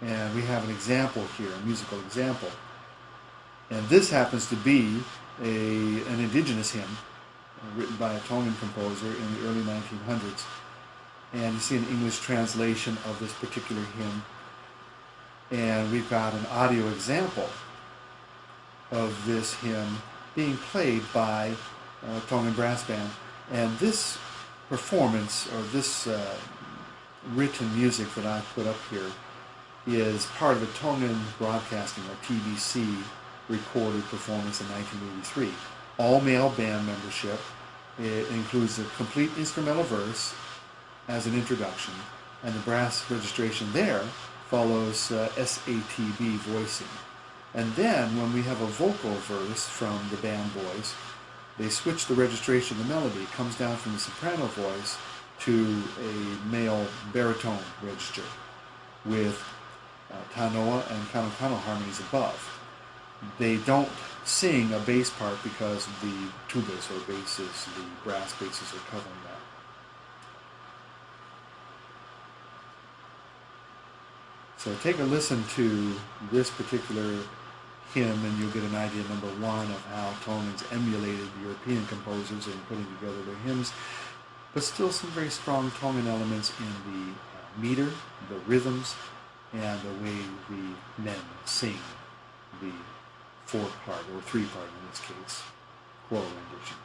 And we have an example here, a musical example. And this happens to be an indigenous hymn written by a Tongan composer in the early 1900s. And you see an English translation of this particular hymn. And we've got an audio example of this hymn being played by a Tongan brass band. And this performance, or this written music that I put up here, is part of a Tongan Broadcasting, or TBC, recorded performance in 1983. All male band membership. It includes a complete instrumental verse as an introduction, and the brass registration there follows SATB voicing. And then when we have a vocal verse from the band boys, they switch the registration. The melody comes down from the soprano voice to a male baritone register with Tanoa and Kano harmonies above. They don't sing a bass part because the tubas or basses, the brass basses, are covering that. So take a listen to this particular hymn and you'll get an idea, number one, of how Tongans emulated European composers in putting together their hymns, but still some very strong Tongan elements in the meter, the rhythms, and the way the men sing the four-part, or three-part in this case, choral rendition.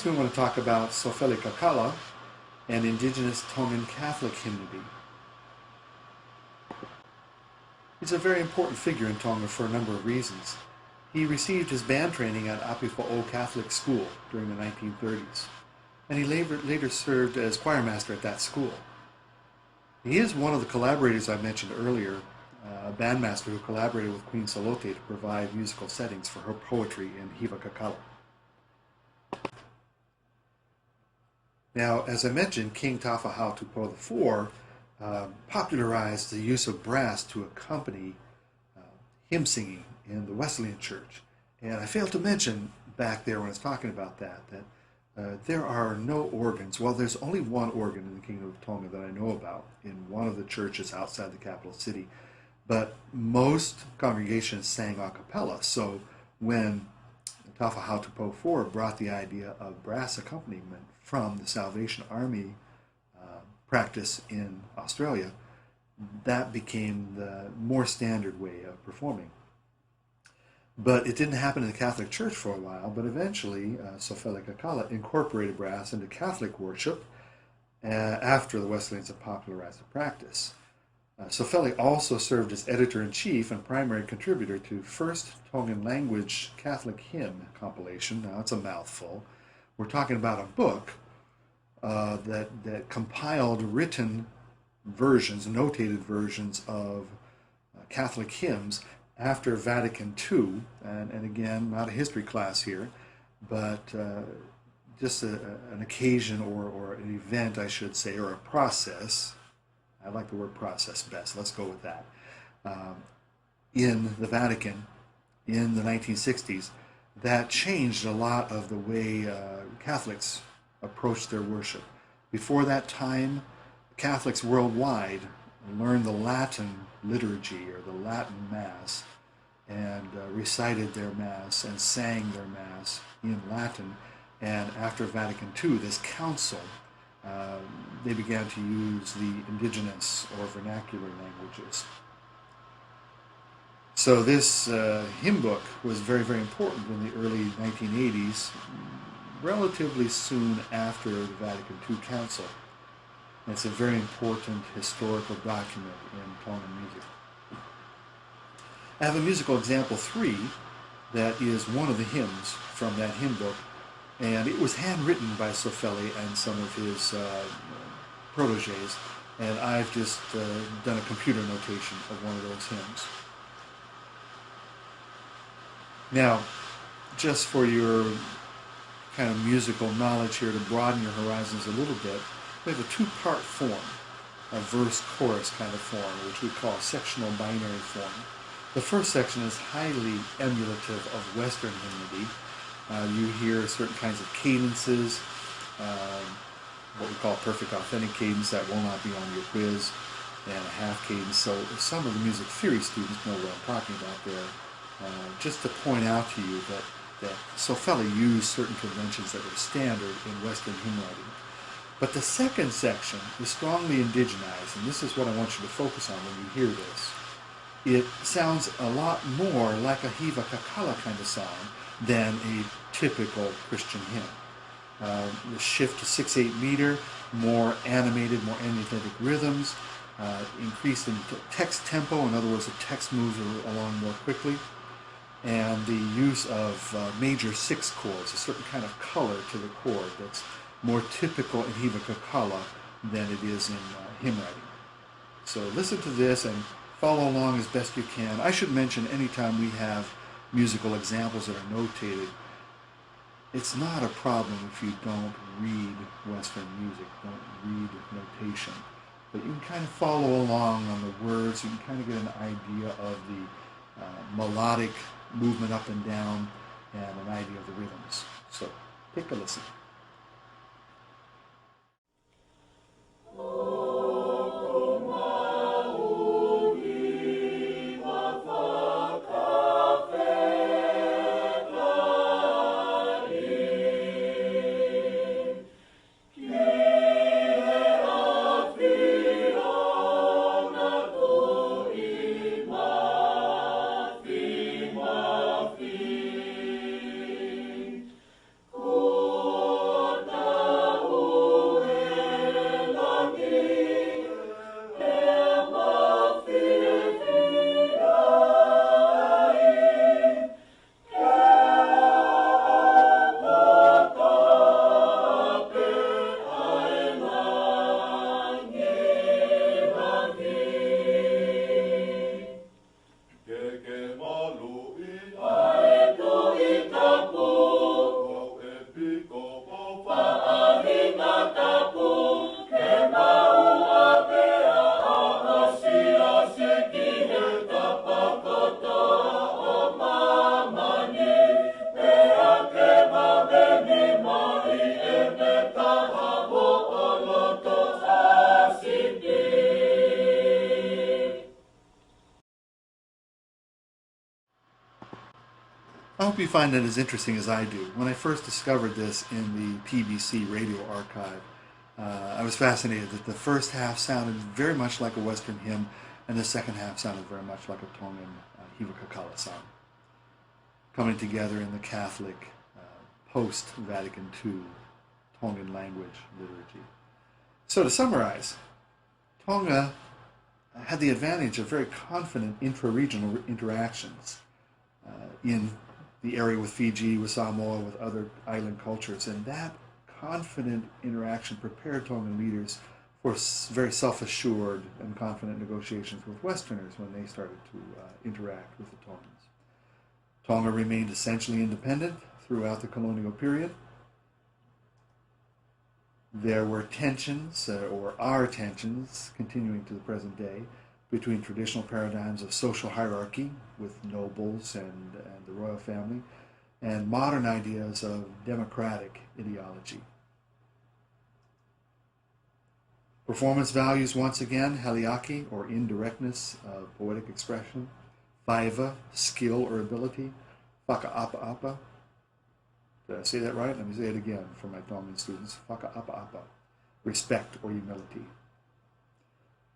Next, we want to talk about Sofele Kakala, an indigenous Tongan Catholic hymnody. He's a very important figure in Tonga for a number of reasons. He received his band training at Apifo'o Catholic School during the 1930s, and he later served as choir master at that school. He is one of the collaborators I mentioned earlier, a bandmaster who collaborated with Queen Salote to provide musical settings for her poetry in Hiva Kakala. Now, as I mentioned, King Tawhautupou IV popularized the use of brass to accompany hymn singing in the Wesleyan Church. And I failed to mention back there when I was talking about that there are no organs. Well, there's only one organ in the Kingdom of Tonga that I know about in one of the churches outside the capital city. But most congregations sang a cappella. So when Tawhautupou IV brought the idea of brass accompaniment from the Salvation Army practice in Australia, that became the more standard way of performing. But it didn't happen in the Catholic Church for a while, but eventually Sofele Kakala incorporated brass into Catholic worship after the Wesleyans had popularized the practice. Sofele also served as editor-in-chief and primary contributor to First Tongan Language Catholic Hymn compilation. Now, it's a mouthful. We're talking about a book that compiled written versions, notated versions of Catholic hymns after Vatican II, and again, not a history class here, but just an occasion or an event, I should say, or a process. I like the word process best. Let's go with that. In the Vatican in the 1960s, that changed a lot of the way Catholics approached their worship. Before that time, Catholics worldwide learned the Latin liturgy or the Latin Mass and recited their Mass and sang their Mass in Latin. And after Vatican II, this council, they began to use the indigenous or vernacular languages. So this hymn book was very, very important in the early 1980s, relatively soon after the Vatican II Council. And it's a very important historical document in Tongan music. I have a musical example 3 that is one of the hymns from that hymn book, and it was handwritten by Sofele and some of his proteges, and I've just done a computer notation of one of those hymns. Now, just for your kind of musical knowledge here to broaden your horizons a little bit, we have a 2-part form, a verse-chorus kind of form, which we call sectional binary form. The first section is highly emulative of Western hymnody. You hear certain kinds of cadences, what we call perfect authentic cadence that will not be on your quiz, and a half cadence. So some of the music theory students know what I'm talking about there. Just to point out to you that Sofele used certain conventions that were standard in Western hymn writing. But the second section is strongly indigenized, and this is what I want you to focus on when you hear this. It sounds a lot more like a Hiva Kakala kind of song than a typical Christian hymn. The shift to 6/8 meter, more animated, more energetic rhythms, increase in text tempo, in other words, the text moves along more quickly, and the use of major 6 chords, a certain kind of color to the chord that's more typical in Hiva Kakala than it is in hymn writing. So listen to this and follow along as best you can. I should mention anytime we have musical examples that are notated, it's not a problem if you don't read Western music, don't read notation. But you can kind of follow along on the words, you can kind of get an idea of the melodic movement up and down and an idea of the rhythms. So take a listen. Oh I hope you find that as interesting as I do. When I first discovered this in the PBC radio archive, I was fascinated that the first half sounded very much like a Western hymn, and the second half sounded very much like a Tongan Hiva Kakala song, coming together in the Catholic post-Vatican II Tongan language liturgy. So to summarize, Tonga had the advantage of very confident intra-regional interactions in the area with Fiji, with Samoa, with other island cultures, and that confident interaction prepared Tongan leaders for very self-assured and confident negotiations with Westerners when they started to interact with the Tongans. Tonga remained essentially independent throughout the colonial period. There were tensions, or are tensions, continuing to the present day, between traditional paradigms of social hierarchy with nobles and the royal family, and modern ideas of democratic ideology. Performance values, once again, haliaki, or indirectness of poetic expression, vaiva, skill or ability, whakaapa-apa. Did I say that right? Let me say it again for my Tongan students. Whakaapa-apa, respect or humility.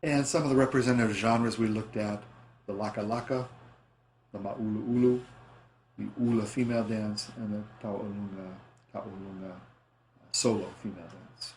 And some of the representative genres we looked at, the laka-laka, the ma'ulu-ulu, the ula female dance, and the ta'olunga solo female dance.